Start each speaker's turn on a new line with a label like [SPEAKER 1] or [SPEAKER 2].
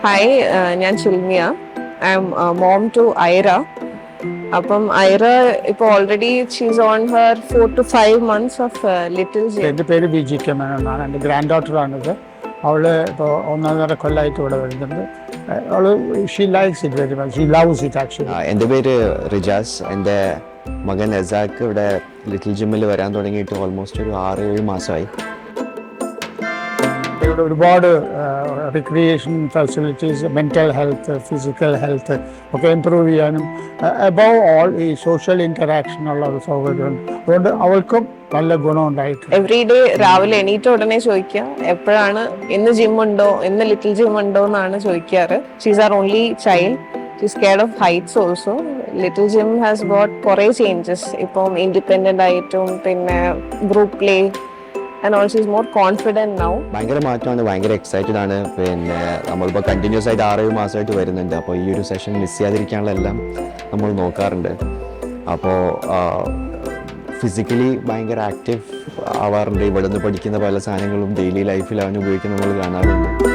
[SPEAKER 1] Hi, ഞാൻ Chilmiya. I am mom to Aira. അപ്പം ഐറ ഇപ്പോൾ already she's on her 4 to 5 months of Little Gym.
[SPEAKER 2] എൻ്റെ പേര് വിജി മേനോൻ എന്നാണ്. എൻ്റെ ഗ്രാൻഡ് ഡോട്ടറാണിത്. അവൾ ഇപ്പോൾ 1.5 കൊല്ലമായിട്ട് ഇവിടെ വരുന്നുണ്ട്. അവൾ she likes it very much. She loves it actually.
[SPEAKER 3] എൻ്റെ പേര് റിജാസ്. എൻ്റെ മകൻ എസാക്ക് ഇവിടെ ലിറ്റിൽ ജിമ്മിൽ വരാൻ തുടങ്ങിയിട്ട് ഓൾമോസ്റ്റ് ഒരു 6-7 മാസമായി.
[SPEAKER 2] ഇവിടെ ഒരുപാട് recreation facilities, mental health, physical health ഒക്കെ ഇമ്പ്രൂവ് ചെയ്യാനും അബവ് ഓൾ ഈ സോഷ്യൽ ഇൻറ്ററാക്ഷനുള്ള ഒരു സൗകര്യമുണ്ട്. അതുകൊണ്ട് അവൾക്കും നല്ല ഗുണമുണ്ടായിട്ടുണ്ട്.
[SPEAKER 1] എവറി ഡേ രാവിലെ എണീറ്റ ഉടനെ ചോദിക്കുക എപ്പോഴാണ് ഇന്ന് ജിമ്മുണ്ടോ, ഇന്ന് ലിറ്റിൽ ജിം ഉണ്ടോ എന്നാണ് ചോദിക്കാറ്. She's are only child. She's scared of heights also. Little Gym has brought കുറേ ചേഞ്ചസ്. ഇപ്പം ഇൻഡിപെൻഡൻ്റ് ആയിട്ടും പിന്നെ group play and also is more confident now.
[SPEAKER 3] ഭയങ്കര മാറ്റമാണ്, ഭയങ്കര എക്സൈറ്റഡ് ആണ്. പിന്നെ നമ്മളിപ്പോൾ കണ്ടിന്യൂസ് ആയിട്ട് 6-7 മാസമായിട്ട് വരുന്നുണ്ട്. അപ്പോൾ ഈ ഒരു സെഷൻ മിസ് ചെയ്യാതിരിക്കാനുള്ള എല്ലാം നമ്മൾ നോക്കാറുണ്ട്. അപ്പോൾ ഫിസിക്കലി ഭയങ്കര ആക്റ്റീവ് ആവാറുണ്ട്. ഇവിടെ നിന്ന് പഠിക്കുന്ന പല സാധനങ്ങളും ഡെയിലി ലൈഫിൽ അവൻ ഉപയോഗിക്കുന്ന നമ്മൾ കാണാറുണ്ട്.